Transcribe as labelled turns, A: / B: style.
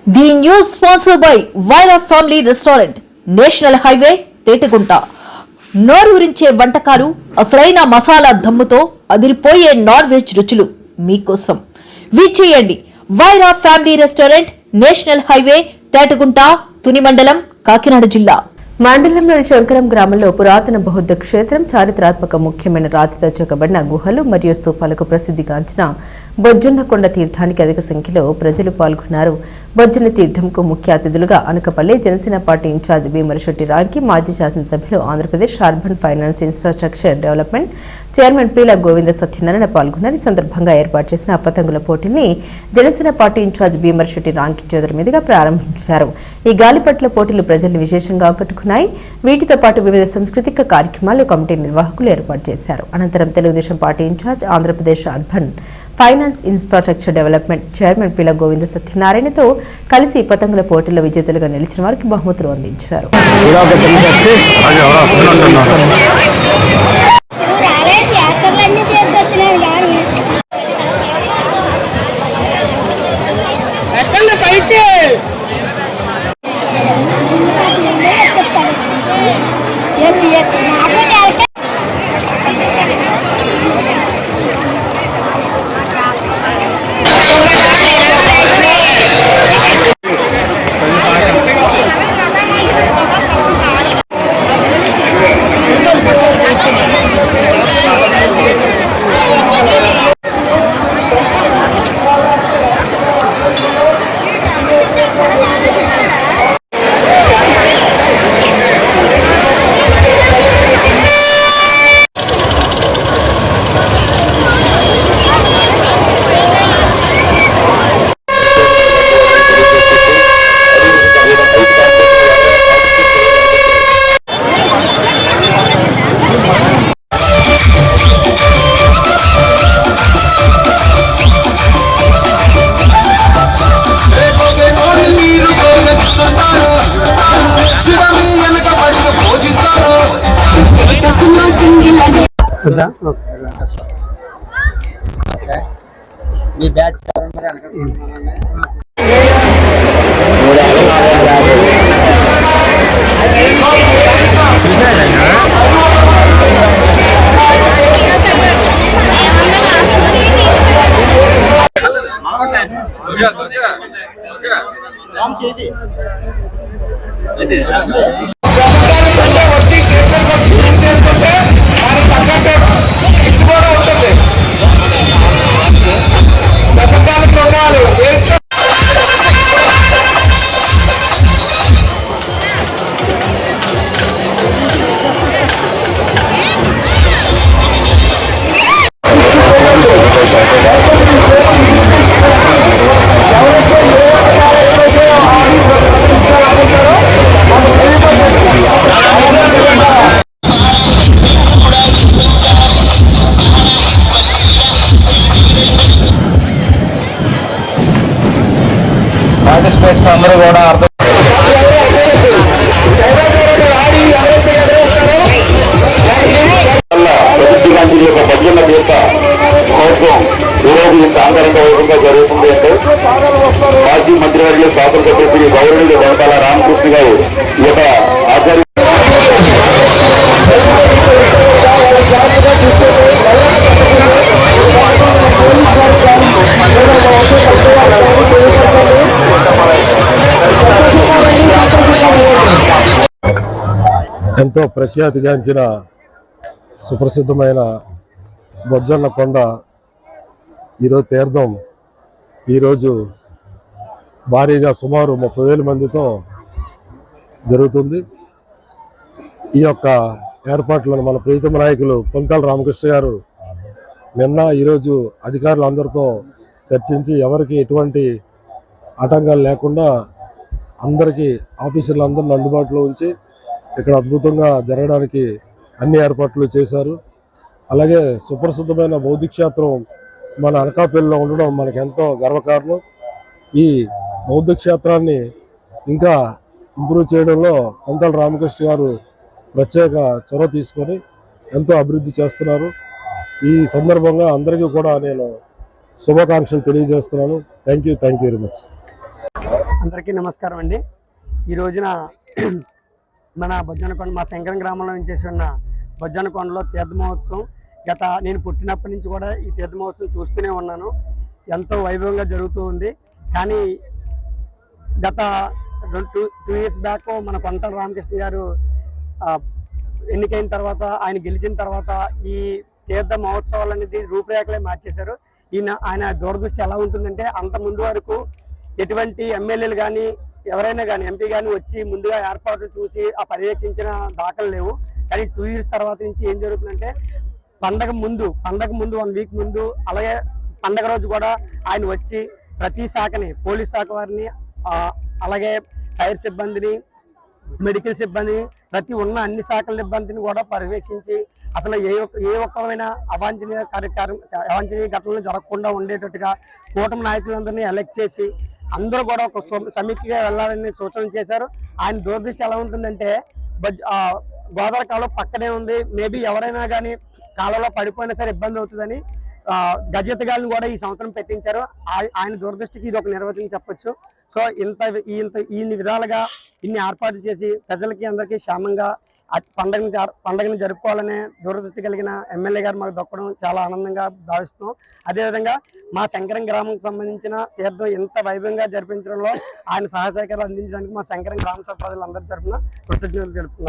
A: The news sponsored by Vaira Family Restaurant, National Highway, Tetagunta. నోరూరించే వంటకాలు, అసలైన మసాలా దమ్ముతో అదిరిపోయే నాన్ వెజ్ రుచులు మీకోసం. విచ్చేయండి Vaira family restaurant, national highway, Tetagunta, Tuni మండలం, కాకినాడ జిల్లా.
B: మండలంలోని శంకరం గ్రామంలో పురాతన బౌద్ధ క్షేత్రం, చారిత్రాత్మక ముఖ్యమైన రాతితో చెక్కబడిన గుహలు మరియు స్తూపాలకు ప్రసిద్ధిగాంచిన బొజ్జన్నకొండ తీర్థానికి అధిక సంఖ్యలో ప్రజలు పాల్గొన్నారు. బొజ్జన్న తీర్థంకు ముఖ్య అతిథులుగా అనకపల్లి జనసేన పార్టీ ఇన్ఛార్జ్ భీమరశెట్టి రాంకి, మాజీ శాసనసభ్యులు, Andhra Pradesh urban finance infrastructure development chairman Peela Govinda Satyanarayana పాల్గొన్నారు. ఈ సందర్భంగా ఏర్పాటు చేసిన పతంగుల పోటీని జనసేన పార్టీ ఇన్ఛార్జ్ భీమరశెట్టి రాంకి చేతుల మీదుగా ప్రారంభించారు. ఈ గాలిపట్ల పోటీలు ప్రజల్ని విశేషంగా ఆకట్టుకున్నాయి. వీటితో పాటు వివిధ సాంస్కృతిక కార్యక్రమాలు కమిటీ నిర్వాహకులు ఏర్పాటు చేశారు. అనంతరం Telugu Desam party in-charge, Andhra Pradesh urban finance infrastructure development chairman Peela Govinda సత్యనారాయణతో కలిసి పతంగుల పోటీల్లో విజేతలుగా నిలిచిన వారికి బహుమతులు అందించారు.
C: మీ బ్యాచ్ పార్టిసిపేట్స్ అందరూ కూడా అర్థం భజన తీర్థ మహోత్సవం ఈరోజు ఇంత అంగరంగ వైభవంగా జరుగుతుంది అంటే మాజీ మంత్రివర్యులు శాసనసభ్యులు గౌరవులు వెనకాల రామకృష్ణ గారు ఈ యొక్క ఆచార్య
D: ఎంతో ప్రఖ్యాతిగాంచిన సుప్రసిద్ధమైన బొజ్జన్నకొండ ఈరోజు తీర్థం ఈరోజు భారీగా సుమారు 30,000 మందితో జరుగుతుంది. ఈ యొక్క ఏర్పాట్లను మన ప్రీతమ నాయకులు పొంతాల రామకృష్ణ గారు నిన్న ఈరోజు అధికారులందరితో చర్చించి ఎవరికి ఎటువంటి ఆటంకాలు లేకుండా అందరికీ ఆఫీసర్లందరిని అందుబాటులో ఉంచి ఇక్కడ అద్భుతంగా జరగడానికి అన్ని ఏర్పాట్లు చేశారు. అలాగే సుప్రసిద్ధమైన బౌద్ధ క్షేత్రం మన అనకాపల్లిలో ఉండడం మనకు ఎంతో గర్వకారణం. ఈ బౌద్ధ క్షేత్రాన్ని ఇంకా ఇంప్రూవ్ చేయడంలో పొంతాల రామకృష్ణ గారు ప్రత్యేక చొరవ తీసుకొని ఎంతో అభివృద్ధి చేస్తున్నారు. ఈ సందర్భంగా అందరికీ కూడా నేను శుభాకాంక్షలు తెలియజేస్తున్నాను. Thank you very much.
E: అందరికీ నమస్కారం అండి. ఈ రోజున మన బొజ్జనకొండ మా శంకరం గ్రామంలో చేసి ఉన్న బొజ్జనకొండలో తీర్థ మహోత్సవం నేను పుట్టినప్పటి నుంచి కూడా ఈ తీర్థ మహోత్సవం చూస్తూనే ఉన్నాను. ఎంతో వైభవంగా జరుగుతూ ఉంది. కానీ గత 2 years బ్యాక్ మన కొంతల రామకృష్ణ గారు ఎన్నికైన తర్వాత, ఆయన గెలిచిన తర్వాత ఈ తీర్థ మహోత్సవాలు అనేది రూపురేఖలే మార్చేశారు. ఆయన దూరదృష్టి ఎలా ఉంటుందంటే, అంత ముందు వరకు ఎటువంటి ఎమ్మెల్యేలు కానీ ఎవరైనా కానీ ఎంపీ కానీ వచ్చి ముందుగా ఏర్పాట్లు చూసి ఆ పర్యవేక్షించిన దాఖలు లేవు. కానీ 2 years తర్వాత నుంచి ఏం జరుగుతుందంటే, పండగ ముందు 1 week ముందు, అలాగే పండగ రోజు కూడా ఆయన వచ్చి ప్రతి శాఖని, పోలీస్ శాఖ వారిని, అలాగే ఫైర్ సిబ్బందిని, మెడికల్ సిబ్బందిని, ఉన్న అన్ని శాఖల సిబ్బందిని కూడా పర్యవేక్షించి అసలు ఏ ఒక్కమైన అవాంఛనీయ ఘటనలు జరగకుండా ఉండేటట్టుగా కూటమి నాయకులందరినీ ఎలక్ట్ చేసి అందరూ కూడా ఒక సమీక్షగా వెళ్ళాలని సూచన చేశారు. ఆయన దూరదృష్టి ఎలా ఉంటుందంటే, గోదావరి కాలువ పక్కనే ఉంది, మేబీ ఎవరైనా కానీ కాలువలో పడిపోయినా సరే ఇబ్బంది అవుతుందని గజెత్తగాళ్ళని కూడా ఈ సంవత్సరం పెట్టించారు. ఆయన దూరదృష్టికి ఇది ఒక నిర్వచనం చెప్పొచ్చు. సో ఇన్ని విధాలుగా ఇన్ని ఏర్పాట్లు చేసి ప్రజలకి అందరికీ క్షేమంగా పండుగని జరుపుకోవాలనే దూరదృష్టి కలిగిన ఎమ్మెల్యే గారు మాకు దక్కడం చాలా ఆనందంగా భావిస్తున్నాం. అదేవిధంగా మా శంకరం గ్రామంకి సంబంధించిన తీర్థం ఎంత వైభవంగా జరిపించడంలో ఆయన సహాయ సహకారాలు అందించడానికి మా శంకరం గ్రామ ప్రజలందరి తరపున కృతజ్ఞతలు తెలుపుతున్నాం.